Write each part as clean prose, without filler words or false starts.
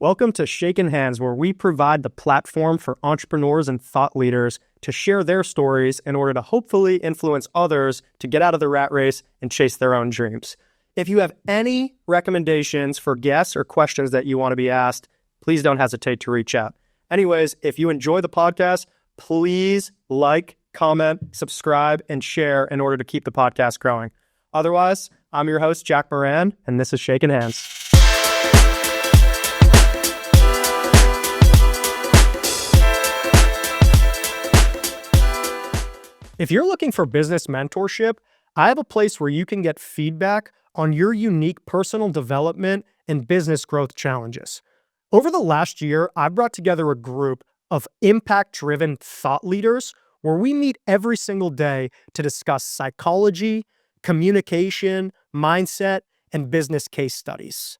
Welcome to Shakin Hands, where we provide the platform for entrepreneurs and thought leaders to share their stories in order to hopefully influence others to get out of the rat race and chase their own dreams. If you have any recommendations for guests or questions that you want to be asked, please don't hesitate to reach out. Anyways, if you enjoy the podcast, please like, comment, subscribe, and share in order to keep the podcast growing. Otherwise, I'm your host, Jack Moran, and this is Shakin Hands. If you're looking for business mentorship, I have a place where you can get feedback on your unique personal development and business growth challenges. Over the last year, I've brought together a group of impact-driven thought leaders where we meet every single day to discuss psychology, communication, mindset, and business case studies.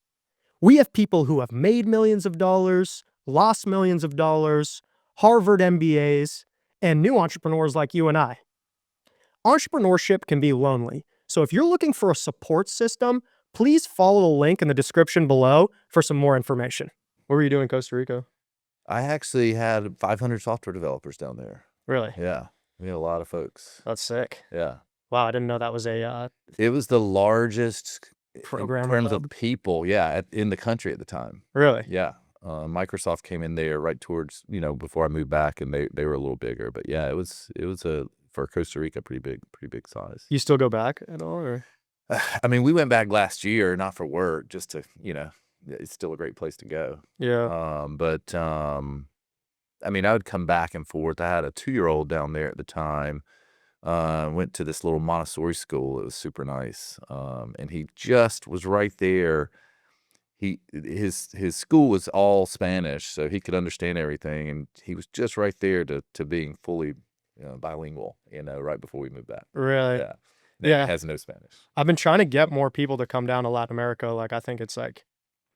We have people who have made millions of dollars, lost millions of dollars, Harvard MBAs, and new entrepreneurs like you and I. Entrepreneurship can be lonely, so if you're looking for a support system, please follow the link in the description below for some more information. What were you doing in Costa Rica? I actually had 500 software developers down there. Really? Yeah, we had a lot of folks. That's sick. Yeah. Wow, I didn't know that was a It was the largest program in terms of people, in the country at the time. Really? Yeah. Microsoft came in there right towards, before I moved back, and they were a little bigger. But yeah, it was for Costa Rica, pretty big size. You still go back at all, or? I mean, we went back last year, not for work, just to, it's still a great place to go. Yeah. I mean, I would come back and forth. I had a 2-year-old down there at the time. Went to this little Montessori school. It was super nice. And he just was right there. His school was all Spanish, so he could understand everything. And he was just right there to being fully bilingual, right before we moved back. Really? Yeah. Yeah. It has no Spanish. I've been trying to get more people to come down to Latin America. I think it's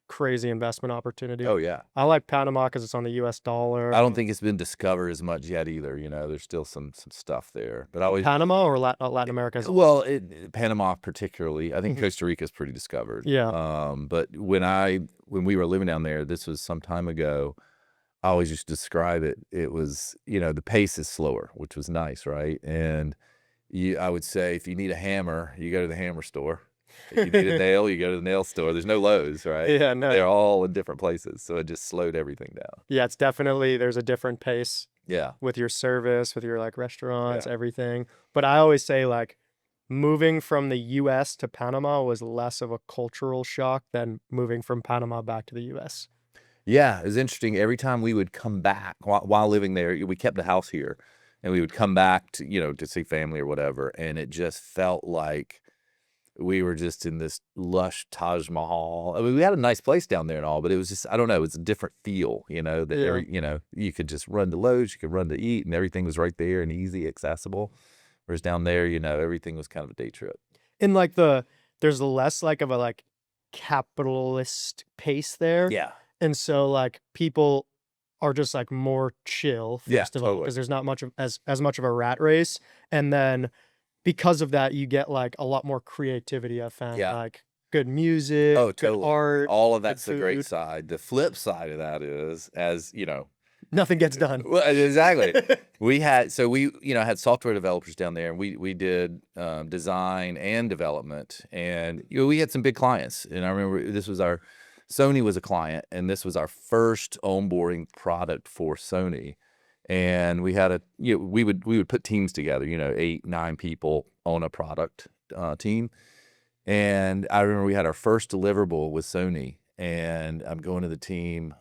crazy investment opportunity. Oh, yeah. I like Panama because it's on the US dollar. I don't think it's been discovered as much yet either. There's still some stuff there. But Panama or Latin America? Well, Panama particularly. I think Costa Rica is pretty discovered. Yeah. But when we were living down there, this was some time ago, I always used to describe it. It was, the pace is slower, which was nice, right? And I would say if you need a hammer, you go to the hammer store. If you need a nail, you go to the nail store. There's no Lowe's, right? Yeah, no. They're all in different places, so it just slowed everything down. Yeah, it's definitely, there's a different pace. Yeah. With your service, with your restaurants, Yeah. everything. But I always say moving from the US to Panama was less of a cultural shock than moving from Panama back to the US. Yeah, it was interesting. Every time we would come back while living there, we kept a house here, and we would come back to, to see family or whatever, and it just felt like we were just in this lush Taj Mahal. I mean, we had a nice place down there and all, but it was just, I don't know, it's a different feel, you could just run to Lowe's, you could run to eat, and everything was right there and easy, accessible. Whereas down there, everything was kind of a day trip. And there's less of a capitalist pace there. Yeah. And so people are just more chill, first of all, totally. because there's not much of as much of a rat race. And then because of that, you get a lot more creativity, I found. Yeah. Good music, Totally. good art. All of that's the good great food. side. The flip side of that is, Nothing gets done. Well, exactly. we had software developers down there, and we did design and development, and we had some big clients. And I remember Sony was a client, and this was our first onboarding product for Sony. And we had we would put teams together, 8, 9 people on a product team. And I remember we had our first deliverable with Sony, and I'm going to the team,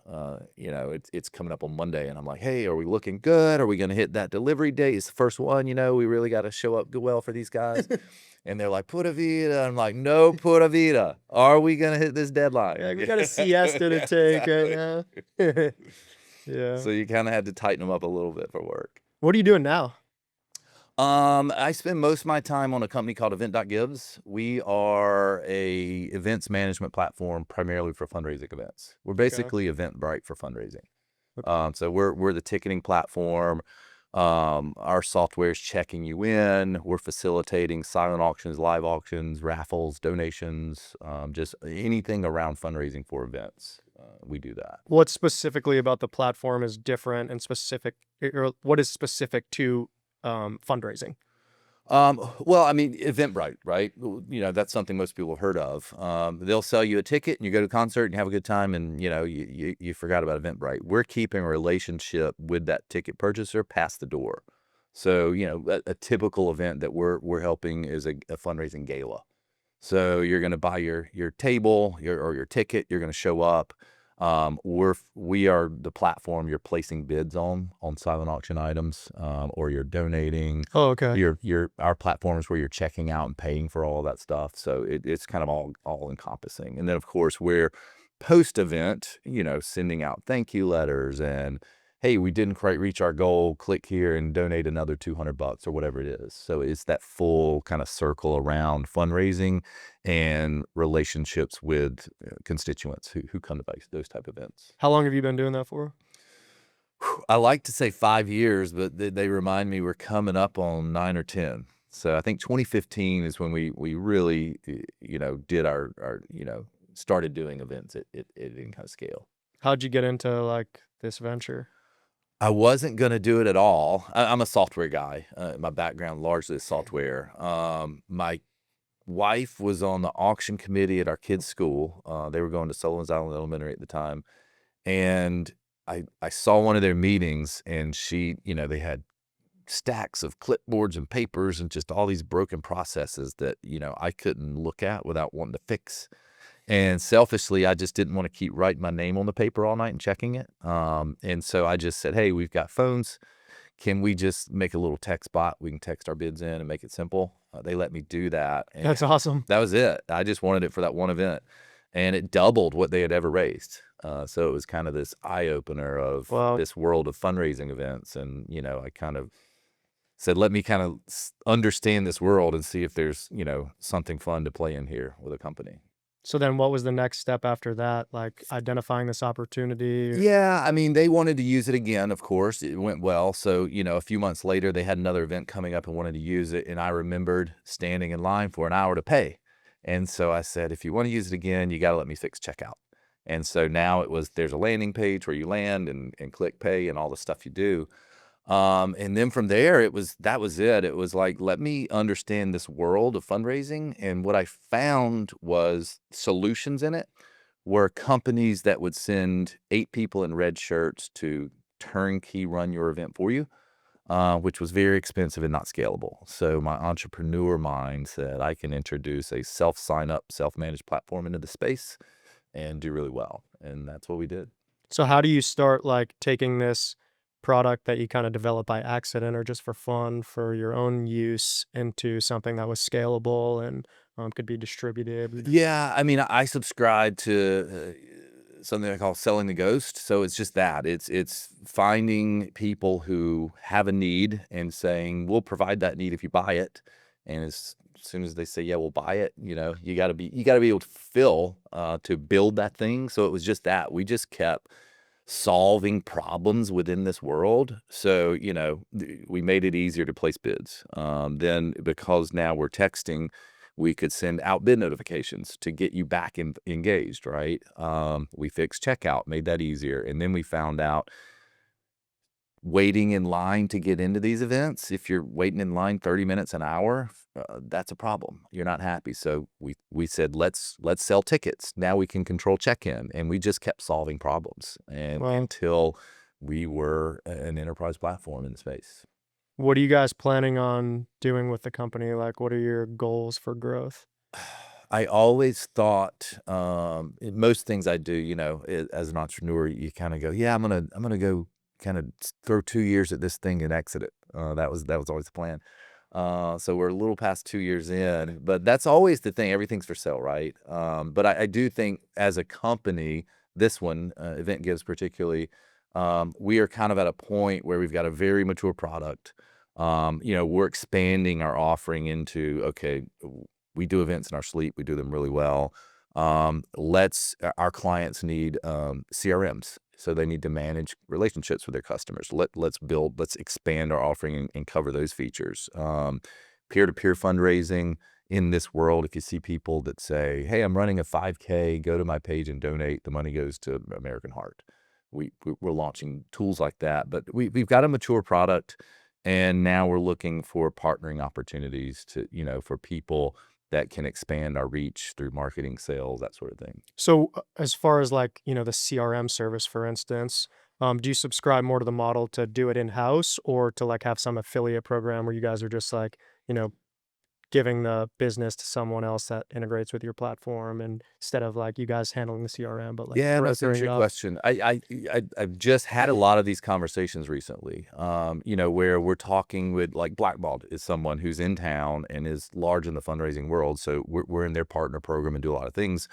it's coming up on Monday, and I'm like, hey, are we looking good? Are we going to hit that delivery date? It's the first one, we really got to show up well for these guys. And they're like, pura vida. I'm like, no pura vida. Are we going to hit this deadline? Yeah, we got a siesta to take right now. Yeah. So you kind of had to tighten them up a little bit for work. What are you doing now? I spend most of my time on a company called Event.Gives. We are a events management platform primarily for fundraising events. We're basically Eventbrite for fundraising. Okay. So we're the ticketing platform. Our software is checking you in. We're facilitating silent auctions, live auctions, raffles, donations, just anything around fundraising for events. we do that. What specifically about the platform is different and specific, or what is specific to fundraising? Well, I mean, Eventbrite, right? That's something most people have heard of. They'll sell you a ticket and you go to a concert and you have a good time and, you forgot about Eventbrite. We're keeping a relationship with that ticket purchaser past the door. So, a typical event that we're helping is a fundraising gala. So you're going to buy your table, or your ticket. You're going to show up. We are the platform you're placing bids on silent auction items, or you're donating. Oh, okay. Our platform is where you're checking out and paying for all of that stuff. So it's kind of all encompassing. And then of course we're post event, sending out thank you letters and, hey, we didn't quite reach our goal, click here and donate another $200 or whatever it is. So it's that full kind of circle around fundraising and relationships with constituents who come to those type of events. How long have you been doing that for? I like to say 5 years, but they remind me we're coming up on 9 or 10. So I think 2015 is when we really, did our started doing events at any kind of scale. How'd you get into like this venture? I wasn't going to do it at all. I'm a software guy. My background largely is software. My wife was on the auction committee at our kids' school. They were going to Sullivan's Island Elementary at the time. And I saw one of their meetings and they had stacks of clipboards and papers and just all these broken processes that, I couldn't look at without wanting to fix. And selfishly, I just didn't want to keep writing my name on the paper all night and checking it. And so I just said, hey, we've got phones. Can we just make a little text bot? We can text our bids in and make it simple. They let me do that. And That's awesome. that was it. I just wanted it for that one event. And it doubled what they had ever raised. So it was kind of this eye-opener of this world of fundraising events. And, I kind of said, let me kind of understand this world and see if there's, something fun to play in here with a company. So then what was the next step after that? Like identifying this opportunity? Yeah, I mean, they wanted to use it again, of course. It went well. So, a few months later, they had another event coming up and wanted to use it. And I remembered standing in line for an hour to pay. And so I said, if you want to use it again, you got to let me fix checkout. And so now there's a landing page where you land and click pay and all the stuff you do. And then from there, that was it. It was like, let me understand this world of fundraising. And what I found was solutions in it were companies that would send 8 people in red shirts to turnkey run your event for you, which was very expensive and not scalable. So my entrepreneur mind said, I can introduce a self-sign-up, self-managed platform into the space and do really well. And that's what we did. So how do you start like taking this product that you kind of developed by accident or just for fun for your own use into something that was scalable and could be distributed? Yeah, I mean, I subscribe to something I call selling the ghost. So it's just that it's finding people who have a need and saying, we'll provide that need if you buy it. And as soon as they say, yeah, we'll buy it, you got to be able to fulfill to build that thing. So it was just that we just kept solving problems within this world. So, we made it easier to place bids. Then because now we're texting, we could send out bid notifications to get you back engaged, right? We fixed checkout, made that easier. And then we found out waiting in line to get into these events, if you're waiting in line 30 minutes, an hour, that's a problem. You're not happy. So we said, let's sell tickets. Now we can control check-in. And we just kept solving problems until we were an enterprise platform in the space. What are you guys planning on doing with the company? Like, what are your goals for growth? I always thought, in most things I do, as an entrepreneur, you kind of go, yeah, I'm gonna go kind of throw 2 years at this thing and exit it. That was always the plan. So we're a little past 2 years in, but that's always the thing. Everything's for sale, right? But I do think as a company, this one, Event.Gives particularly, we are kind of at a point where we've got a very mature product. We're expanding our offering into, okay, we do events in our sleep. We do them really well. Our clients need CRMs. So they need to manage relationships with their customers. Let's expand our offering and cover those features. Peer-to-peer fundraising in this world, if you see people that say, hey, I'm running a 5K, go to my page and donate, the money goes to American Heart. We're launching tools like that, but we've got a mature product, and now we're looking for partnering opportunities to, for people that can expand our reach through marketing, sales, that sort of thing. So, as far as like, the CRM service, for instance, do you subscribe more to the model to do it in-house or to like have some affiliate program where you guys are just like, giving the business to someone else that integrates with your platform and instead of like you guys handling the CRM, but like Yeah, no, it's an brokering it interesting up? question. I've just had a lot of these conversations recently, where we're talking with, like, Blackballed is someone who's in town and is large in the fundraising world, so we're in their partner program and do a lot of things.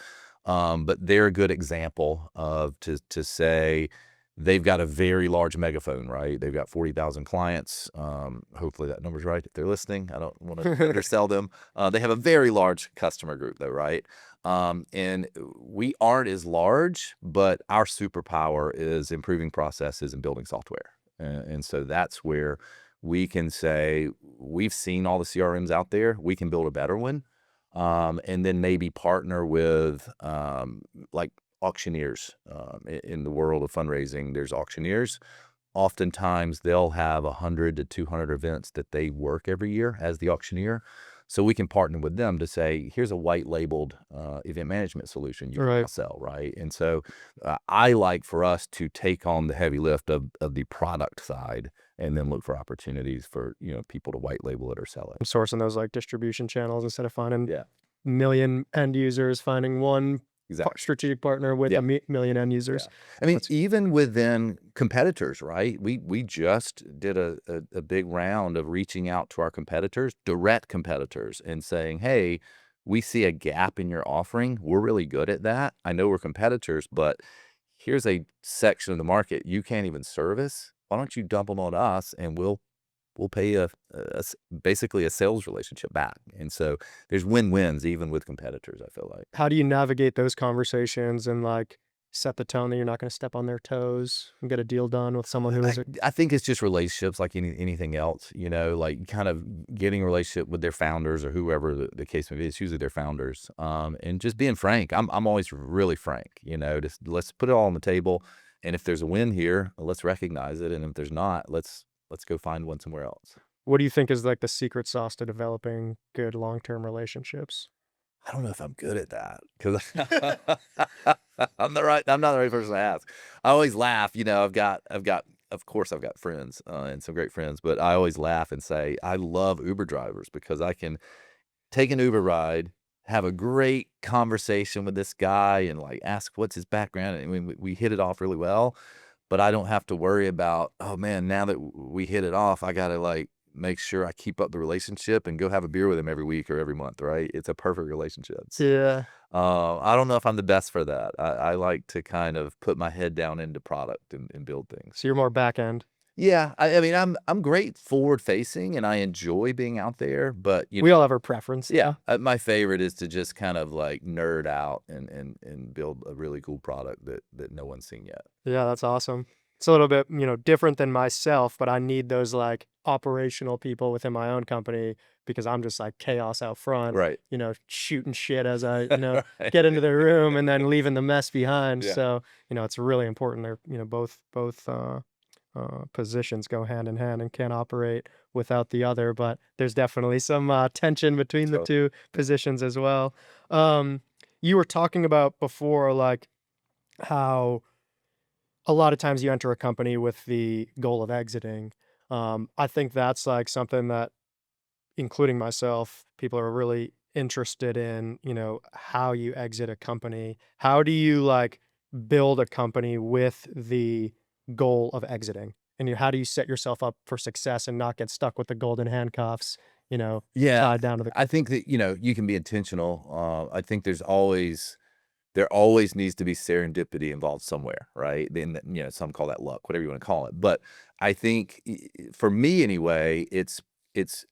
But they're a good example of to say they've got a very large megaphone, right? They've got 40,000 clients. Hopefully that number's right if they're listening. I don't want to undersell them. They have a very large customer group though, right? And we aren't as large, but our superpower is improving processes and building software. And so that's where we can say, we've seen all the CRMs out there. We can build a better one. And then maybe partner with, like auctioneers. In the world of fundraising, there's auctioneers. Oftentimes they'll have 100 to 200 events that they work every year as the auctioneer. So we can partner with them to say, here's a white labeled event management solution you can now Right. sell, right? And so I like for us to take on the heavy lift of the product side and then look for opportunities for, people to white label it or sell it. Sourcing those like distribution channels instead of finding Yeah, million end users, finding one exactly. strategic partner with Yeah. a million end users. Yeah. I mean, That's even within competitors, right? We just did a big round of reaching out to our competitors, direct competitors, and saying, hey, we see a gap in your offering. We're really good at that. I know we're competitors, but here's a section of the market you can't even service. Why don't you dump them on us and we'll pay basically a sales relationship back. And so there's win-wins even with competitors, I feel like. how do you navigate those conversations and like set the tone that you're not going to step on their toes and get a deal done with someone who is I think it's just relationships like anything else, like kind of getting a relationship with their founders or whoever the case may be. It's usually their founders. And just being frank. I'm always really frank, just let's put it all on the table. And if there's a win here, let's recognize it. And if there's not, let's go find one somewhere else. what do you think is like the secret sauce to developing good long-term relationships? I don't know if I'm good at that because I'm not the right person to ask. I always laugh, of course I've got friends, and some great friends, but I always laugh and say, I love Uber drivers because I can take an Uber ride, have a great conversation with this guy and like ask what's his background. And we hit it off really well, but I don't have to worry about, oh man, now that we hit it off, I got to like make sure I keep up the relationship and go have a beer with him every week or every month, right? It's a perfect relationship. Yeah. I don't know if I'm the best for that. I like to kind of put my head down into product and build things. So you're more back end. Yeah, I mean, I'm great forward facing and I enjoy being out there, but We all have our preference. yeah, my favorite is to just kind of like nerd out and build a really cool product that no one's seen yet. Yeah, that's awesome. It's a little bit, different than myself, but I need those like operational people within my own company because I'm just like chaos out front, Right. shooting shit as I, Right. get into the room and then leaving the mess behind. Yeah. So, it's really important. They're, both positions go hand in hand and can't operate without the other, but there's definitely some tension between the two positions as well. You were talking about before, like how a lot of times you enter a company with the goal of exiting. I think that's like something that, including myself, people are really interested in, how you exit a company. How do you like build a company with the goal of exiting? And how do you set yourself up for success and not get stuck with the golden handcuffs, Yeah, tied down to the I think that, you can be intentional. I think there always needs to be serendipity involved somewhere, right? Then, some call that luck, whatever you want to call it. But I think for me anyway, it's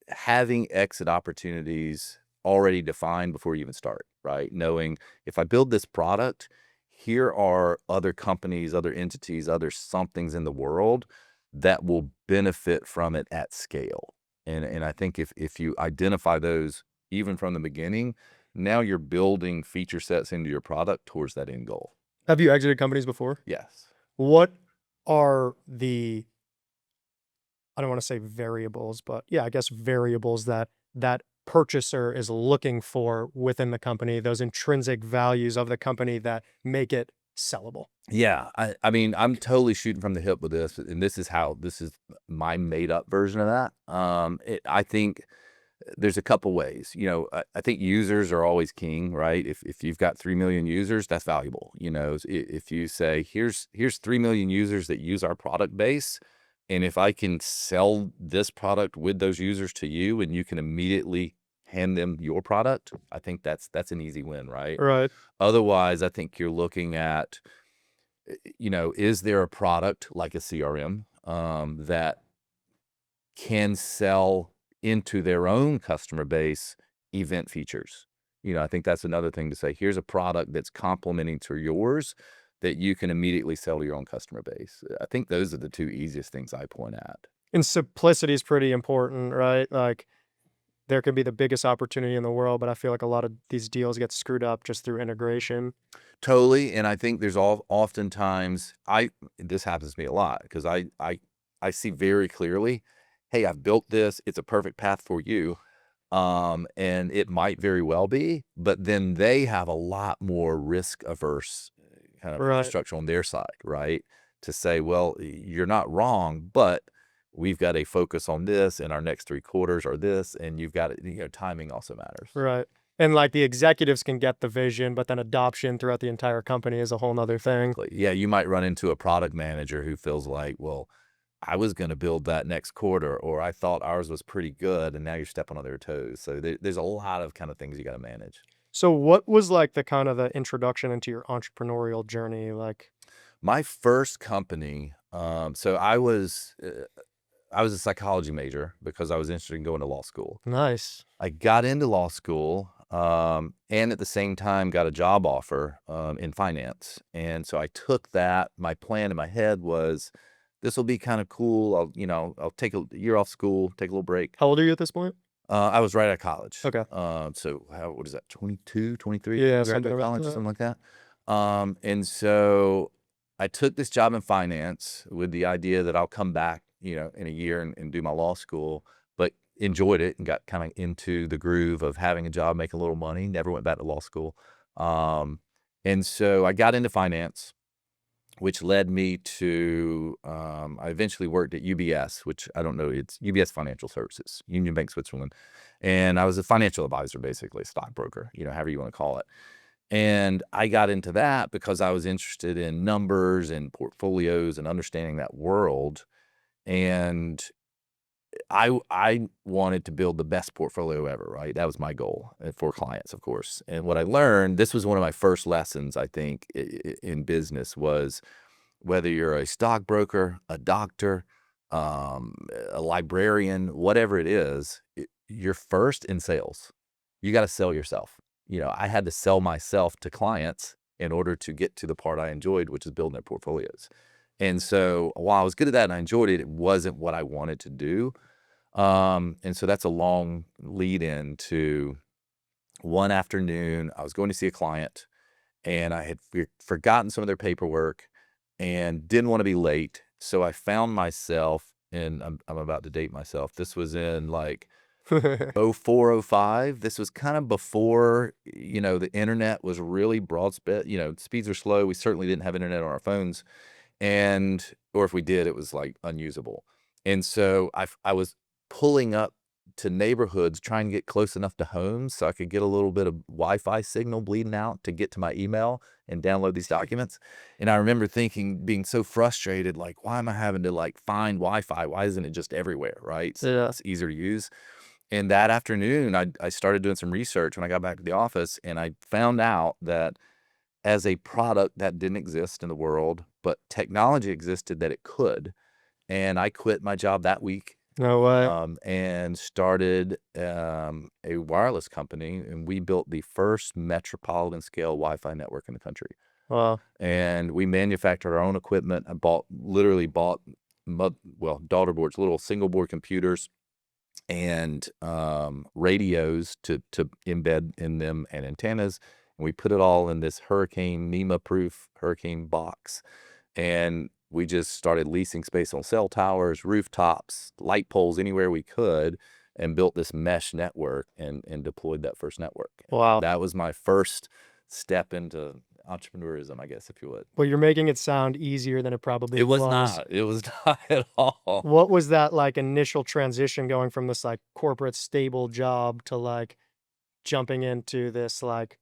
having exit opportunities already defined before you even start, right? Knowing if I build this product, here are other companies, other entities, other somethings in the world that will benefit from it at scale. And I think if you identify those even from the beginning, now you're building feature sets into your product towards that end goal. Have you exited companies before? Yes. What are the, I don't want to say variables, but yeah, I guess variables that purchaser is looking for within the company, those intrinsic values of the company that make it sellable? Yeah, I mean, I'm totally shooting from the hip with this, and this is my made up version of that. I think there's a couple ways. I think users are always king, right? If you've got 3 million users, that's valuable. If you say here's 3 million users that use our product base, and if I can sell this product with those users to you, and you can immediately hand them your product, I think that's an easy win, right? Right. Otherwise, I think you're looking at, is there a product like a CRM that can sell into their own customer base event features? I think that's another thing to say. Here's a product that's complementing to yours that you can immediately sell to your own customer base. I think those are the two easiest things I point at. And simplicity is pretty important, right? Like there could be the biggest opportunity in the world, but I feel like a lot of these deals get screwed up just through integration. Totally, and I think there's oftentimes this happens to me a lot because I see very clearly, hey, I've built this. It's a perfect path for you. And it might very well be, but then they have a lot more risk averse kind of Right. infrastructure on their side, right? To say, well, you're not wrong, but we've got a focus on this, and our next 3 quarters are this, and you've got timing also matters. Right. And like the executives can get the vision, but then adoption throughout the entire company is a whole nother thing. Yeah, you might run into a product manager who feels like, well, I was going to build that next quarter, or I thought ours was pretty good, and now you're stepping on their toes. So there's a lot of kind of things you got to manage. So what was like the kind of the introduction into your entrepreneurial journey? Like, My first company, so I was a psychology major because I was interested in going to law school. nice. I got into law school, and at the same time got a job offer in finance. And so I took that. My plan in my head was, this will be kind of cool. I'll take a year off school, take a little break. How old are you at this point? I was right out of college. Okay. So what is that? 22, 23? Yeah, something Graduate about college, that. something like that. And so I took this job in finance with the idea that I'll come back, in a year and do my law school, but enjoyed it and got kind of into the groove of having a job, making a little money, never went back to law school. And so I got into finance, which led me to, I eventually worked at UBS, which I don't know, it's UBS Financial Services, Union Bank, Switzerland. And I was a financial advisor, basically, a stockbroker, however you want to call it. And I got into that because I was interested in numbers and portfolios and understanding that world. And I wanted to build the best portfolio ever, right? That was my goal for clients, of course. And what I learned, this was one of my first lessons, I think, in business was, whether you're a stockbroker, a doctor, a librarian, whatever it is, you're first in sales. You got to sell yourself. I had to sell myself to clients in order to get to the part I enjoyed, which is building their portfolios. And so while I was good at that and I enjoyed it, it wasn't what I wanted to do. And so that's a long lead in to one afternoon. I was going to see a client, and I had forgotten some of their paperwork and didn't want to be late. So I found myself, and I'm about to date myself. This was in like 04, 05. This was kind of before, the internet was really broad speed, speeds are slow. We certainly didn't have internet on our phones. Or if we did, it was like unusable. And so I was pulling up to neighborhoods, trying to get close enough to homes so I could get a little bit of Wi-Fi signal bleeding out to get to my email and download these documents. And I remember being so frustrated, like, why am I having to like find Wi-Fi? Why isn't it just everywhere, right? Yeah. It's easier to use. And that afternoon, I started doing some research when I got back to the office, and I found out that as a product that didn't exist in the world, but technology existed that it could. And I quit my job that week, No way. and started a wireless company, and we built the first metropolitan-scale Wi-Fi network in the country. Wow. And we manufactured our own equipment. I literally bought daughter boards, little single board computers, and radios to embed in them and antennas. And we put it all in this NEMA-proof hurricane box. And we just started leasing space on cell towers, rooftops, light poles, anywhere we could, and built this mesh network and deployed that first network. Wow. That was my first step into entrepreneurism, I guess, if you would. Well, you're making it sound easier than it probably It was was. not. It was not at all. What was that like initial transition going from this like corporate stable job to like jumping into this like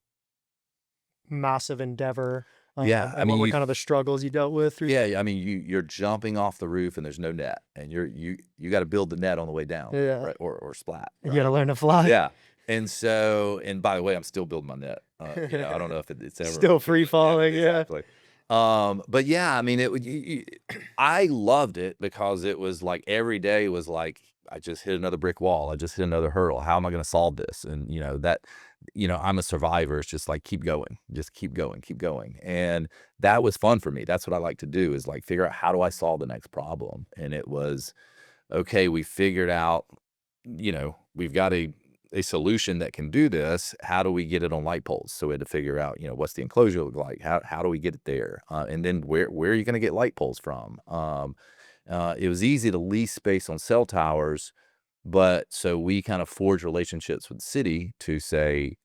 massive endeavor? Yeah, I And what mean, were kind of the struggles you dealt with through? I mean, you're jumping off the roof and there's no net, and you got to build the net on the way down, Yeah. right? Or splat, You got to right? learn to fly. Yeah. And by the way, I'm still building my net. I don't know if it's ever Still free falling. Yeah. exactly. But yeah, I mean, it would. I loved it because it was like every day was like I just hit another brick wall. I just hit another hurdle. How am I going to solve this? And I'm a survivor. It's just like keep going, just keep going, keep going. And that was fun for me. That's what I like to do is like figure out how do I solve the next problem. And it was okay. We figured out, we've got a solution that can do this. How do we get it on light poles? So we had to figure out, what's the enclosure look like? How do we get it there? And then where are you going to get light poles from? It was easy to lease space on cell towers, but so we kind of forged relationships with the city to say,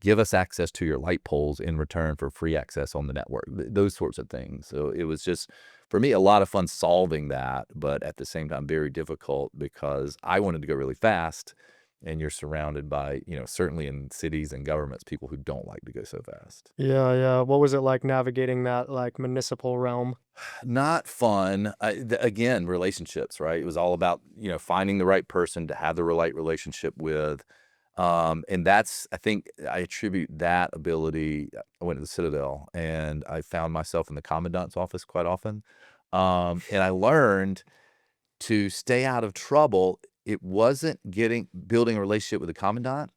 give us access to your light poles in return for free access on the network, those sorts of things. So it was just, for me, a lot of fun solving that, but at the same time, very difficult because I wanted to go really fast. And you're surrounded by, certainly in cities and governments, people who don't like to go so fast. Yeah. Yeah. What was it like navigating that like municipal realm? Not fun. Again, relationships, right? It was all about, finding the right person to have the right relationship with. And that's, I think I attribute that ability. I went to the Citadel and I found myself in the commandant's office quite often. And I learned to stay out of trouble. It wasn't building a relationship with the commandant.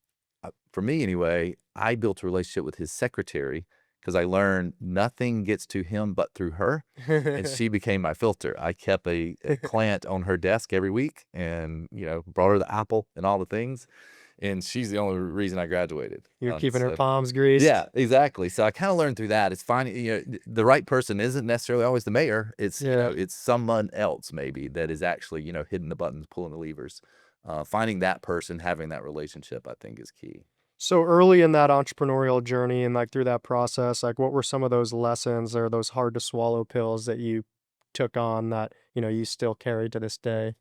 For me anyway, I built a relationship with his secretary because I learned nothing gets to him but through her. And she became my filter. I kept a client on her desk every week and, brought her the apple and all the things. And she's the only reason I graduated. You're keeping her So palms greased. yeah, exactly. So I kind of learned through that. It's finding, the right person isn't necessarily always the mayor. It's, Yeah. it's someone else maybe that is actually, hitting the buttons, pulling the levers. Finding that person, having that relationship, I think is key. So early in that entrepreneurial journey and like through that process, like what were some of those lessons or those hard to swallow pills that you took on that, you still carry to this day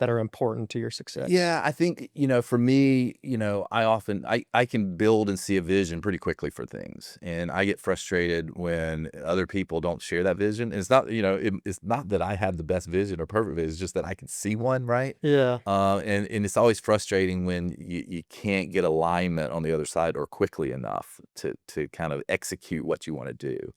that are important to your success? Yeah, I think, for me, I can build and see a vision pretty quickly for things. And I get frustrated when other people don't share that vision. And it's not, it's not that I have the best vision or perfect vision, it's just that I can see one, right? Yeah. And it's always frustrating when you can't get alignment on the other side or quickly enough to kind of execute what you want to do.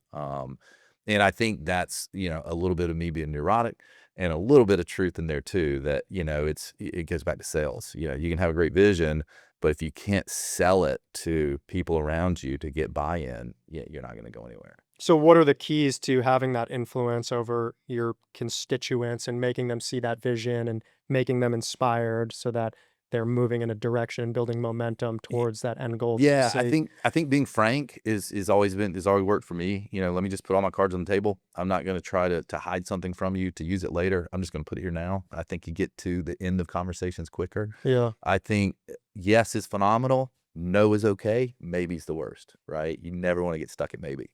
And I think that's, a little bit of me being neurotic and a little bit of truth in there too, that, it goes back to sales. You can have a great vision, but if you can't sell it to people around you to get buy-in, you're not going to go anywhere. So what are the keys to having that influence over your constituents and making them see that vision and making them inspired so that they're moving in a direction, building momentum towards that end goal? Yeah, I think being frank is always worked for me. Let me just put all my cards on the table. I'm not going to try to hide something from you to use it later. I'm just going to put it here now. I think you get to the end of conversations quicker. Yeah. I think yes is phenomenal. No is okay. Maybe is the worst, right? You never want to get stuck at maybe.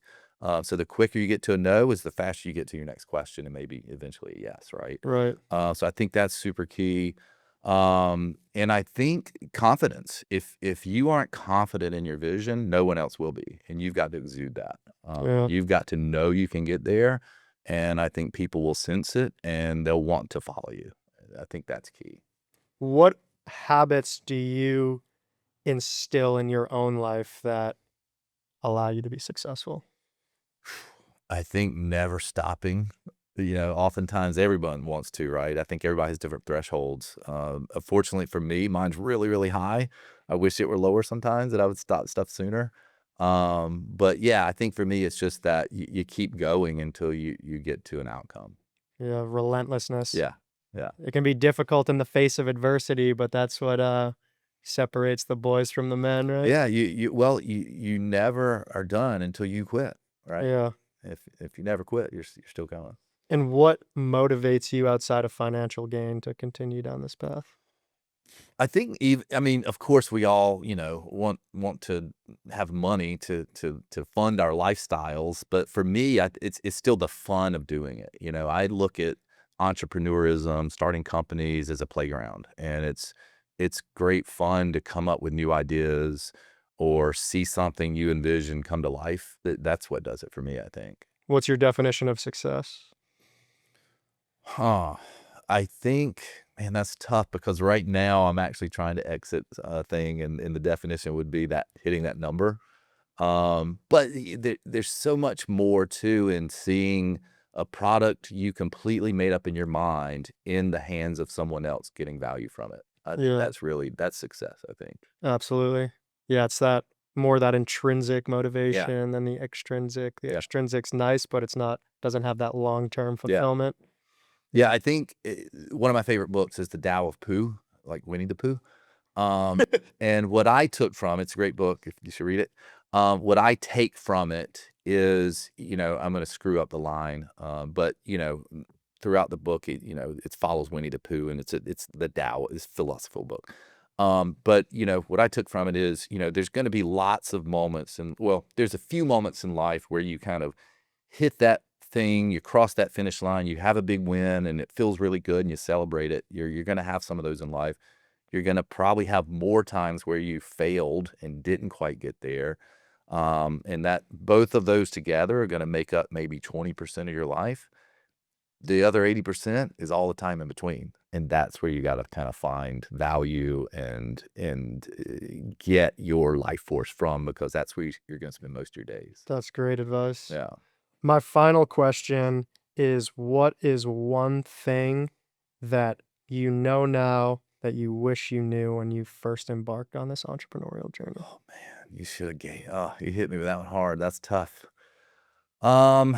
So the quicker you get to a no is the faster you get to your next question and maybe eventually a yes, right? Right. So I think that's super key. And I think confidence. If you aren't confident in your vision, no one else will be, and you've got to exude that. Yeah. You've got to know you can get there, and I think people will sense it and they'll want to follow you. I think that's key. What habits do you instill in your own life that allow you to be successful? I think never stopping. Oftentimes everyone wants to, right? I think everybody has different thresholds. Unfortunately for me, mine's really, really high. I wish it were lower sometimes that I would stop stuff sooner. But yeah, I think for me, it's just that you keep going until you get to an outcome. Yeah, relentlessness. Yeah. Yeah. It can be difficult in the face of adversity, but that's what separates the boys from the men, right? Yeah, you never are done until you quit, right? Yeah. If you never quit, you're still going. And what motivates you outside of financial gain to continue down this path? I think I mean, of course, we all, want to have money to fund our lifestyles, but for me, it's still the fun of doing it. I look at entrepreneurism, starting companies as a playground, and it's great fun to come up with new ideas or see something you envision come to life. That's what does it for me, I think. What's your definition of success? Huh. I think, man, that's tough because right now I'm actually trying to exit a thing, and the definition would be that hitting that number. But there's so much more too in seeing a product you completely made up in your mind in the hands of someone else getting value from it. I think Yeah, that's success, I think. absolutely. Yeah, it's that intrinsic Yeah. motivation than the extrinsic. The Yeah. extrinsic's nice, but doesn't have that long-term Yeah. fulfillment. Yeah. I think one of my favorite books is The Tao of Pooh, like Winnie the Pooh. And what I took from it's a great book, if you should read it. What I take from it is, I'm going to screw up the line, but throughout the book, it follows Winnie the Pooh, and it's the Tao, it's a philosophical book. But what I took from it is, there's going to be lots of moments, and well, there's a few moments in life where you kind of hit that thing, you cross that finish line, you have a big win, and it feels really good, and you celebrate it. You're going to have some of those in life. You're going to probably have more times where you failed and didn't quite get there. And that both of those together are going to make up maybe 20% of your life. The other 80% is all the time in between. And that's where you got to kind of find value and get your life force from, because that's where you're going to spend most of your days. That's great advice. Yeah. My final question is, what is one thing that you know now that you wish you knew when you first embarked on this entrepreneurial journey? Oh man, you hit me with that one hard. That's tough. Um,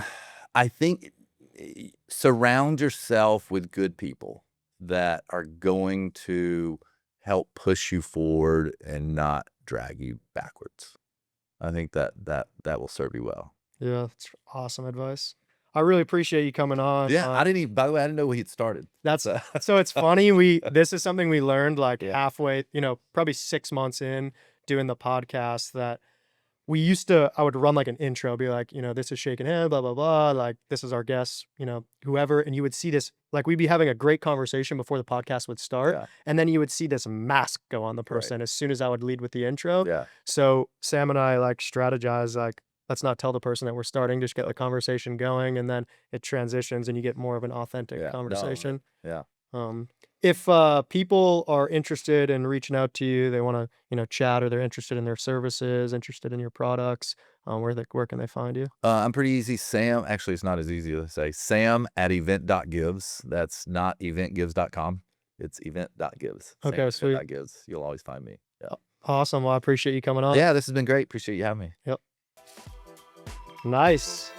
I think surround yourself with good people that are going to help push you forward and not drag you backwards. I think that will serve you well. Yeah, that's awesome advice. I really appreciate you coming on. Yeah, by the way, I didn't know we had started. That's So so it's funny. This is something we learned like Yeah. halfway, probably 6 months in doing the podcast, that I would run like an intro, be like, this is Shakin Hands, blah, blah, blah. Like, this is our guest, whoever. And you would see this, like, we'd be having a great conversation before the podcast would start. Yeah. And then you would see this mask go on the Right. person as soon as I would lead with the intro. Yeah. So Sam and I like strategize, like, let's not tell the person that we're starting, just get the conversation going. And then it transitions and you get more of an authentic Yeah. No. conversation. Yeah. If people are interested in reaching out to you, they want to, chat, or they're interested in their services, interested in your products, where can they find you? I'm pretty easy. Sam, actually, it's not as easy to say. Sam at Event.Gives. That's not Event.Gives.com. It's Event.Gives. Okay, Sam at sweet. Event.Gives. You'll always find me. Yeah. Awesome. Well, I appreciate you coming on. Yeah, this has been great. Appreciate you having me. Yep. Nice.